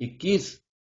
21?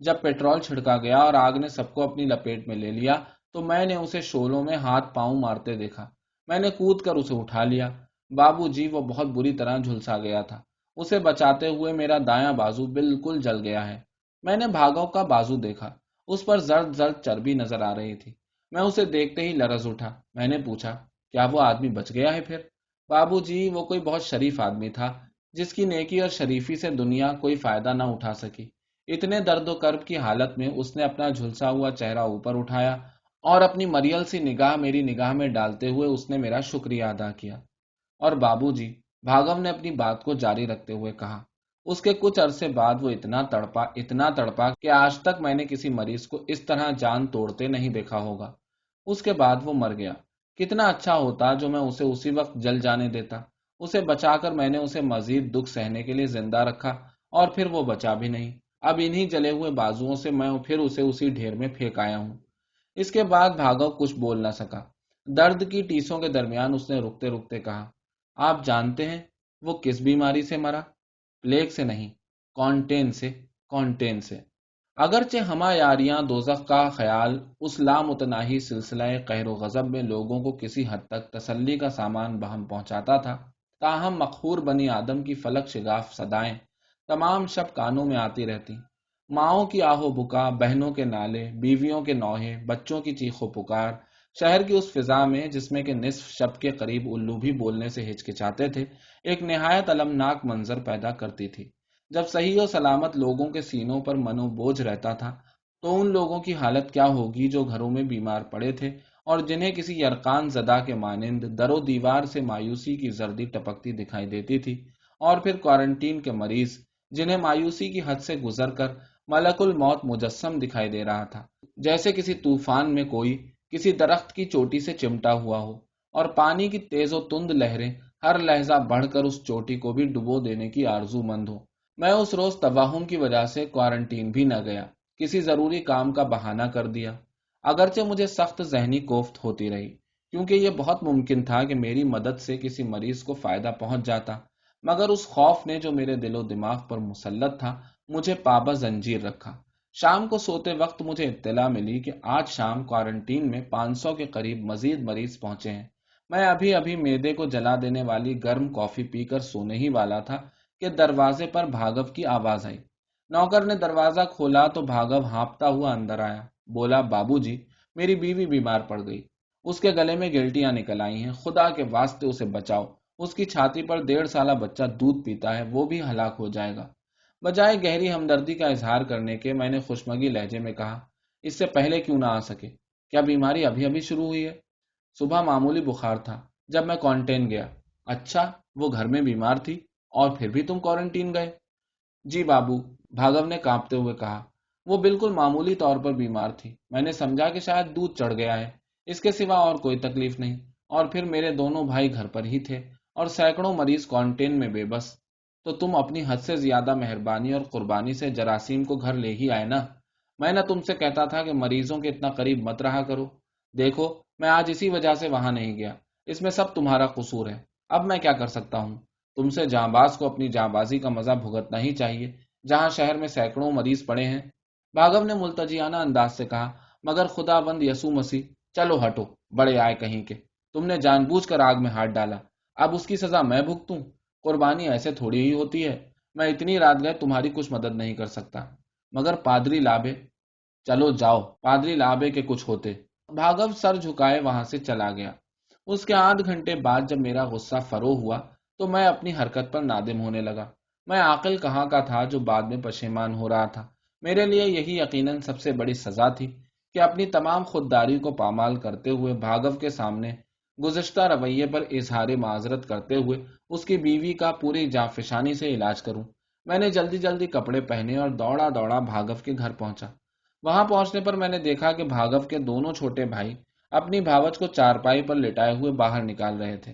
جب پیٹرول چھڑکا گیا اور آگ نے سب کو اپنی لپیٹ میں لے لیا تو میں نے اسے شعلوں میں ہاتھ پاؤں مارتے دیکھا۔ میں نے کود کر اسے اٹھا لیا۔ بابو جی وہ بہت بری طرح جھلسا گیا تھا۔ اسے بچاتے ہوئے میرا دایاں بازو بالکل جل گیا ہے۔ میں نے بھاگو کا بازو دیکھا، اس پر زرد زرد چربی نظر آ رہی تھی۔ میں اسے دیکھتے ہی لرز اٹھا۔ میں نے پوچھا، کیا وہ آدمی بچ گیا ہے پھر؟ بابو جی وہ کوئی بہت شریف آدمی تھا، جس کی نیکی اور شریفی سے دنیا کوئی فائدہ نہ اٹھا سکی۔ اتنے درد و کرب کی حالت میں اس نے اپنا جھلسا ہوا چہرہ اوپر اٹھایا اور اپنی مریل سی نگاہ میری نگاہ میں ڈالتے ہوئے اس نے میرا شکریہ ادا کیا۔ اور بابو جی، بھاگو نے اپنی بات کو جاری رکھتے ہوئے کہا، اس کے کچھ عرصے بعد وہ اتنا تڑپا کہ آج تک میں نے کسی مریض کو اس طرح جان توڑتے نہیں دیکھا ہوگا۔ اس کے بعد وہ مر گیا۔ کتنا اچھا ہوتا جو میں اسے اسی وقت جل جانے دیتا۔ اسے بچا کر میں نے اسے مزید دکھ سہنے کے لیے زندہ رکھا، اور پھر وہ بچا بھی نہیں۔ اب انہی جلے ہوئے بازوؤں سے میں پھر اسے اسی ڈھیر میں پھینک آیا ہوں۔ اس کے بعد بھاگو کچھ بول نہ سکا۔ درد کی ٹیسوں کے درمیان اس نے رکتے رکتے کہا، آپ جانتے ہیں وہ کس بیماری سے مرا؟ پلیگ سے نہیں، کونٹین سے۔ اگرچہ ہمہ یاریاں دوزخ کا خیال اس لامتناہی سلسلہ قہر و غضب میں لوگوں کو کسی حد تک تسلی کا سامان بہم پہنچاتا تھا، تاہم مقہور بنی آدم کی فلک شگاف صدائیں تمام شب کانوں میں آتی رہتی۔ ماؤں کی آہو بکا، بہنوں کے نالے، بیویوں کے نوحے، بچوں کی چیخ و پکار، شہر کی اس فضا میں جس میں کہ نصف شب کے قریب الو بھی بولنے سے ہچکچاتے تھے، ایک نہایت المناک منظر پیدا کرتی تھی۔ جب صحیح و سلامت لوگوں کے سینوں پر منو بوجھ رہتا تھا تو ان لوگوں کی حالت کیا ہوگی جو گھروں میں بیمار پڑے تھے اور جنہیں کسی یرقان زدہ کے مانند در و دیوار سے مایوسی کی زردی ٹپکتی دکھائی دیتی تھی، اور پھر کوارنٹین کے مریض جنہیں مایوسی کی حد سے گزر کر ملک الموت مجسم دکھائی دے رہا تھا، جیسے کسی طوفان میں کوئی کسی درخت کی چوٹی سے چمٹا ہوا ہو، اور پانی کی تیز و تند لہریں ہر لہجہ بڑھ کر اس چوٹی کو بھی ڈبو دینے کی آرزو مند ہو۔ میں اس روز توہم کی وجہ سے کوارنٹین بھی نہ گیا، کسی ضروری کام کا بہانہ کر دیا، اگرچہ مجھے سخت ذہنی کوفت ہوتی رہی، کیونکہ یہ بہت ممکن تھا کہ میری مدد سے کسی مریض کو فائدہ پہنچ جاتا، مگر اس خوف نے جو میرے دل و دماغ پر مسلط تھا مجھے پابند زنجیر رکھا۔ شام کو سوتے وقت مجھے اطلاع ملی کہ آج شام کوارنٹین میں 500 کے قریب مزید مریض پہنچے ہیں۔ میں ابھی ابھی معدے کو جلا دینے والی گرم کافی پی کر سونے ہی والا تھا کہ دروازے پر بھاگو کی آواز آئی۔ نوکر نے دروازہ کھولا تو بھاگو ہانپتا ہوا اندر آیا۔ بولا، بابو جی، میری بیوی بیمار پڑ گئی، اس کے گلے میں گلٹیاں نکل آئی ہیں، خدا کے واسطے اسے بچاؤ، اس کی چھاتی پر 1.5 سالہ بچہ دودھ پیتا ہے، وہ بھی ہلاک ہو جائے گا۔ بجائے گہری ہمدردی کا اظہار کرنے کے میں نے خشمگی لہجے میں کہا، اس سے پہلے کیوں نہ آ سکے؟ کیا بیماری ابھی ابھی شروع ہوئی ہے؟ صبح معمولی بخار تھا جب میں کونٹین گیا۔ اچھا، وہ گھر میں بیمار تھی اور پھر بھی تم کوارنٹین گئے؟ جی بابو، بھاگو نے کانپتے ہوئے کہا، وہ بالکل معمولی طور پر بیمار تھی، میں نے سمجھا کہ شاید دودھ چڑھ گیا ہے، اس کے سوا اور کوئی تکلیف نہیں، اور پھر میرے دونوں بھائی گھر پر ہی تھے اور سینکڑوں مریض کوارنٹین میں بے بس، تو تم اپنی حد سے زیادہ مہربانی اور قربانی سے جراثیم کو گھر لے ہی آئے نا۔ میں نہ تم سے کہتا تھا کہ مریضوں کے اتنا قریب مت رہا کرو؟ دیکھو، میں آج اسی وجہ سے وہاں نہیں گیا، اس میں سب تمہارا قصور ہے۔ اب میں کیا کر سکتا ہوں؟ تم سے جاں باز کو اپنی جاں بازی کا مزہ بھگتنا ہی چاہیے، جہاں شہر میں سینکڑوں مریض پڑے ہیں۔ بھاگو نے ملتجیانہ انداز سے کہا، مگر خدا بند یسوع مسیح، چلو ہٹو، بڑے آئے کہیں کے، تم نے جان بوجھ کر آگ میں ہاتھ ڈالا، اب اس کی سزا میں بھگتوں؟ قربانی ایسے تھوڑی ہی ہوتی ہے، میں اتنی رات گئے تمہاری کچھ مدد نہیں کر سکتا، مگر پادری لابے، چلو جاؤ، پادری لابے کے کچھ ہوتے۔ بھاگو سر جھکائے وہاں سے چلا گیا۔ اس کے آدھ گھنٹے بعد جب میرا غصہ فرو ہوا تو میں اپنی حرکت پر نادم ہونے لگا۔ میں عاقل کہاں کا تھا جو بعد میں پشیمان ہو رہا تھا۔ میرے لیے یہی یقیناً سب سے بڑی سزا تھی کہ اپنی تمام خودداری کو پامال کرتے ہوئے بھاگو کے سامنے گزشتہ رویے پر اظہار معذرت کرتے ہوئے اس کی بیوی کا پوری جانفشانی سے علاج کروں۔ میں نے جلدی جلدی کپڑے پہنے اور دوڑا دوڑا بھاگو کے گھر پہنچا۔ وہاں پہنچنے پر میں نے دیکھا کہ بھاگو کے دونوں چھوٹے بھائی اپنی بھاوج کو چارپائی پر لٹائے ہوئے باہر نکال رہے تھے۔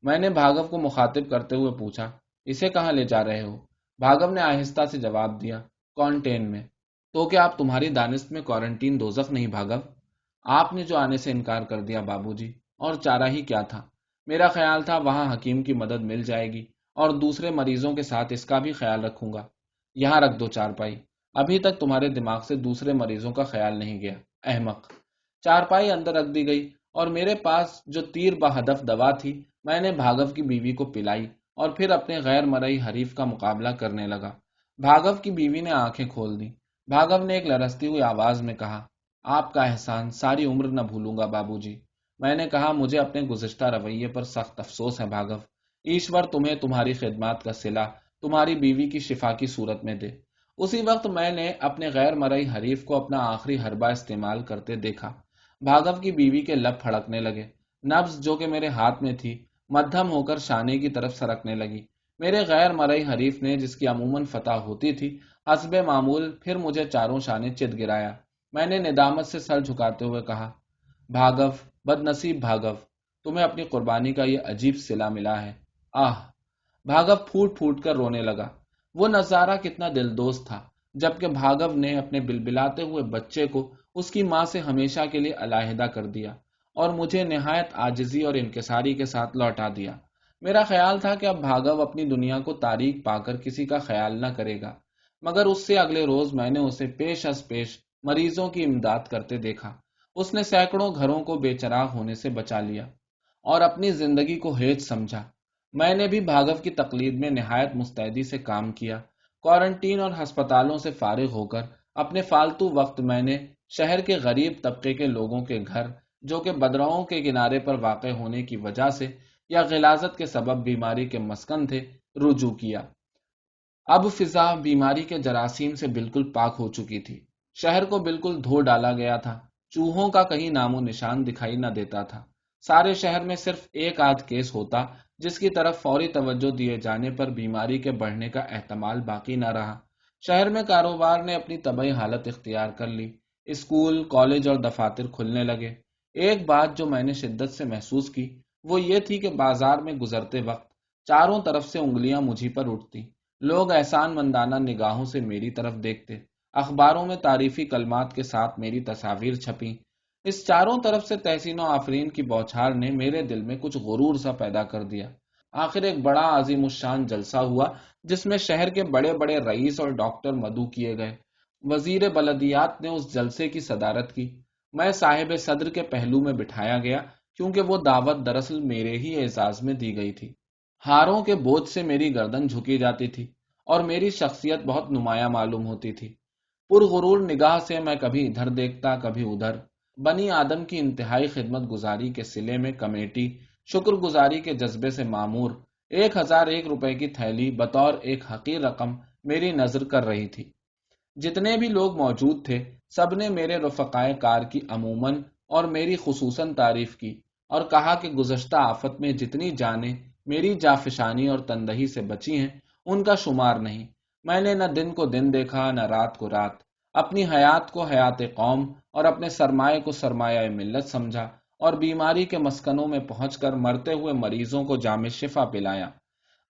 میں نے بھاگو کو مخاطب کرتے ہوئے پوچھا، اسے کہاں لے جا رہے ہو؟ بھاگو نے آہستہ سے جواب دیا، کونٹین میں۔ تو کیا آپ تمہاری دانست میں کوارنٹین دوزخ نہیں بھاگو؟ آپ نے جو آنے سے انکار کر دیا بابو جی، اور چارہ ہی کیا تھا؟ میرا خیال تھا وہاں حکیم کی مدد مل جائے گی اور دوسرے مریضوں کے ساتھ اس کا بھی خیال رکھوں گا۔ یہاں رکھ دو چارپائی۔ ابھی تک تمہارے دماغ سے دوسرے مریضوں کا خیال نہیں گیا، احمق۔ چارپائی اندر رکھ دی گئی اور میرے پاس جو تیر بہدف دوا تھی میں نے بھاگو کی بیوی کو پلائی اور پھر اپنے غیر مرئی حریف کا مقابلہ کرنے لگا۔ بھاگو کی بیوی نے آنکھیں کھول دی۔ بھاگو نے ایک لرزتی ہوئی آواز میں کہا، آپ کا احسان ساری عمر نہ بھولوں گا بابو جی۔ میں نے کہا، مجھے اپنے گزشتہ رویے پر سخت افسوس ہے بھاگو۔ ایشور تمہیں تمہاری خدمات کا صلہ تمہاری بیوی کی شفا کی صورت میں دے۔ اسی وقت میں نے اپنے غیر مرئی حریف کو اپنا آخری حربہ استعمال کرتے دیکھا۔ بھاگو کی بیوی کے لب پھڑکنے لگے۔ نبض جو کہ میرے ہاتھ میں تھی مدھم ہو کر شانے کی طرف سرکنے لگی۔ میرے غیر مرئی حریف نے، جس کی عموماً فتح ہوتی تھی، حسب معمول پھر مجھے چاروں شانے چت گرایا۔ میں نے ندامت سے سر جھکاتے ہوئے کہا، بھاگو، بد نصیب بھاگو، تمہیں اپنی قربانی کا یہ عجیب صلہ ملا ہے۔ آہ! بھاگو پھوٹ پھوٹ کر رونے لگا۔ وہ نظارہ کتنا دلدوز تھا، جبکہ بھاگو نے اپنے بلبلاتے ہوئے بچے کو اس کی ماں سے ہمیشہ کے لیے علیحدہ کر دیا اور مجھے نہایت عاجزی اور انکساری کے ساتھ لوٹا دیا۔ میرا خیال تھا کہ اب بھاگو اپنی دنیا کو تاریک پا کر کسی کا خیال نہ کرے گا، مگر اس سے اگلے روز میں نے اسے پیش از پیش مریضوں کی امداد کرتے دیکھا۔ اس نے سینکڑوں گھروں کو بے چراغ ہونے سے بچا لیا اور اپنی زندگی کو ہیج سمجھا۔ میں نے بھی بھاگو کی تقلید میں نہایت مستعدی سے کام کیا۔ کوارنٹین اور ہسپتالوں سے فارغ ہو کر اپنے فالتو وقت میں نے شہر کے غریب طبقے کے لوگوں کے گھر، جو کہ بدروں کے کنارے پر واقع ہونے کی وجہ سے یا غلاظت کے سبب بیماری کے مسکن تھے، رجوع کیا۔ اب فضا بیماری کے جراثیم سے بالکل پاک ہو چکی تھی۔ شہر کو بالکل دھو ڈالا گیا تھا۔ چوہوں کا کہیں نام و نشان دکھائی نہ دیتا تھا۔ سارے شہر میں صرف ایک آدھ کیس ہوتا جس کی طرف فوری توجہ دیے جانے پر بیماری کے بڑھنے کا احتمال باقی نہ رہا۔ شہر میں کاروبار نے اپنی طبعی حالت اختیار کر لی۔ اسکول، کالج اور دفاتر کھلنے لگے۔ ایک بات جو میں نے شدت سے محسوس کی وہ یہ تھی کہ بازار میں گزرتے وقت چاروں طرف سے انگلیاں مجھی پر اٹھتی۔ لوگ احسان مندانہ نگاہوں سے میری طرف دیکھتے۔ اخباروں میں تعریفی کلمات کے ساتھ میری تصاویر چھپیں۔ اس چاروں طرف سے تحسین و آفرین کی بوچھار نے میرے دل میں کچھ غرور سا پیدا کر دیا۔ آخر ایک بڑا عظیم الشان جلسہ ہوا جس میں شہر کے بڑے بڑے رئیس اور ڈاکٹر مدعو کیے گئے۔ وزیر بلدیات نے اس جلسے کی صدارت کی۔ میں صاحب صدر کے پہلو میں بٹھایا گیا کیونکہ وہ دعوت دراصل میرے ہی اعزاز میں دی گئی تھی۔ ہاروں کے بوجھ سے میری گردن جھکی جاتی تھی اور میری شخصیت بہت نمایاں معلوم ہوتی تھی۔ پرغرور نگاہ سے میں کبھی ادھر دیکھتا کبھی ادھر۔ بنی آدم کی انتہائی خدمت گزاری کے صلے میں کمیٹی شکر گزاری کے جذبے سے معمور 1001 روپے کی تھیلی بطور ایک حقیر رقم میری نظر کر رہی تھی۔ جتنے بھی لوگ موجود تھے سب نے میرے رفقائے کار کی عموماً اور میری خصوصاً تعریف کی اور کہا کہ گزشتہ آفت میں جتنی جانیں میری جافشانی اور تندہی سے بچی ہیں ان کا شمار نہیں۔ میں نے نہ دن کو دن دیکھا نہ رات کو رات، اپنی حیات کو حیات قوم اور اپنے سرمایہ کو سرمایہ ملت سمجھا اور بیماری کے مسکنوں میں پہنچ کر مرتے ہوئے مریضوں کو جام شفا پلایا۔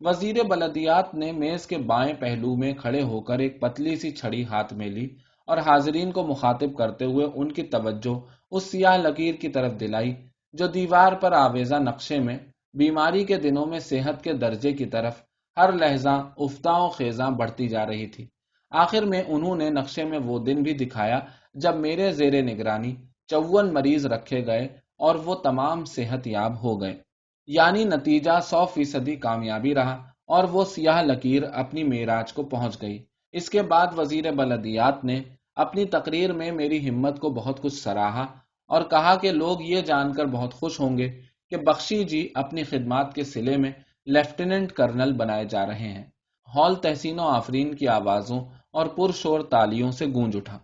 وزیر بلدیات نے میز کے بائیں پہلو میں کھڑے ہو کر ایک پتلی سی چھڑی ہاتھ میں لی اور حاضرین کو مخاطب کرتے ہوئے ان کی توجہ اس سیاہ لکیر کی طرف دلائی جو دیوار پر آویزہ نقشے میں بیماری کے دنوں میں صحت کے درجے کی طرف ہر لحظہ افتا و خیزاں بڑھتی جا رہی تھی۔ آخر میں انہوں نے نقشے میں وہ دن بھی دکھایا جب میرے زیر نگرانی 54 مریض رکھے گئے اور وہ تمام صحت یاب ہو گئے، یعنی نتیجہ 100% کامیابی رہا اور وہ سیاہ لکیر اپنی معراج کو پہنچ گئی۔ اس کے بعد وزیر بلدیات نے اپنی تقریر میں میری ہمت کو بہت کچھ سراہا اور کہا کہ لوگ یہ جان کر بہت خوش ہوں گے کہ بخشی جی اپنی خدمات کے صلے میں لیفٹیننٹ کرنل بنائے جا رہے ہیں۔ ہال تحسین و آفرین کی آوازوں اور پرشور تالیوں سے گونج اٹھا۔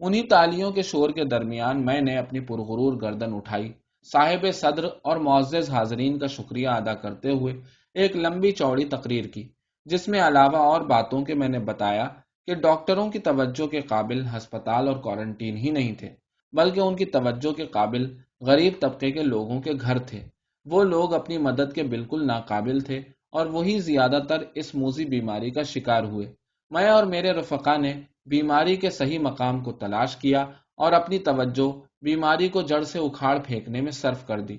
انہی تالیوں کے شور کے درمیان میں نے اپنی پرغرور گردن اٹھائی، صاحب صدر اور معزز حاضرین کا شکریہ ادا کرتے ہوئے ایک لمبی چوڑی تقریر کی، جس میں علاوہ اور باتوں کے میں نے بتایا کہ ڈاکٹروں کی توجہ کے قابل ہسپتال اور کوارنٹین ہی نہیں تھے، بلکہ ان کی توجہ کے قابل غریب طبقے کے لوگوں کے گھر تھے۔ وہ لوگ اپنی مدد کے بالکل ناقابل تھے اور وہی زیادہ تر اس موذی بیماری کا شکار ہوئے۔ میں اور میرے رفقا نے بیماری کے صحیح مقام کو تلاش کیا اور اپنی توجہ بیماری کو جڑ سے اکھاڑ پھینکنے میں صرف کر دی۔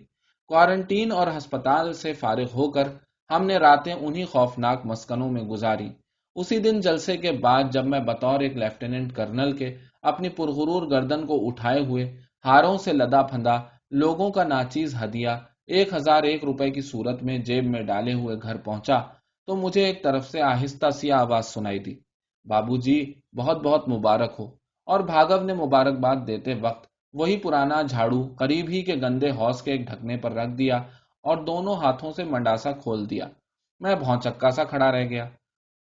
کوارنٹین اور ہسپتال سے فارغ ہو کر ہم نے راتیں انہی خوفناک مسکنوں میں گزاری اسی دن جلسے کے بعد جب میں بطور ایک لیفٹیننٹ کرنل کے اپنی پرغرور گردن کو اٹھائے ہوئے ہاروں سے لدا پھندا لوگوں کا ناچیز ہدیہ 1001 روپے کی صورت میں جیب میں ڈالے ہوئے گھر پہنچا تو مجھے ایک طرف سے آہستہ سی آواز سنائی دی، بابو جی بہت بہت مبارک ہو۔ اور بھاگو نے مبارکباد دیتے وقت وہی پرانا جھاڑو قریب ہی کے گندے حوض کے ایک ڈھکنے پر رکھ دیا اور دونوں ہاتھوں سے منڈاسا کھول دیا۔ میں بھونچکا سا کھڑا رہ گیا۔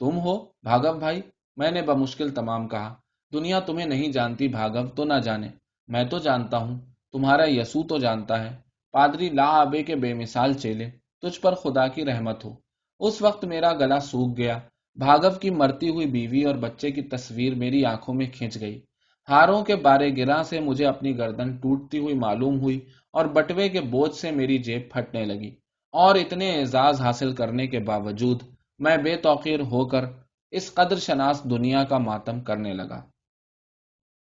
تم ہو بھاگو بھائی؟ میں نے بمشکل تمام کہا۔ دنیا تمہیں نہیں جانتی بھاگو، تو نہ جانے، میں تو جانتا ہوں، تمہارا یسوع تو جانتا ہے، پادری لا آبے کے بے مثال چیلے، تجھ پر خدا کی رحمت ہو۔ اس وقت میرا گلا سوکھ گیا۔ بھاگو کی مرتی ہوئی بیوی اور بچے کی تصویر میری آنکھوں میں کھنچ گئی۔ ہاروں کے بارے گراں سے مجھے اپنی گردن ٹوٹتی ہوئی معلوم ہوئی اور بٹوے کے بوجھ سے میری جیب پھٹنے لگی، اور اتنے اعزاز حاصل کرنے کے باوجود میں بے توقیر ہو کر اس قدر شناس دنیا کا ماتم کرنے لگا۔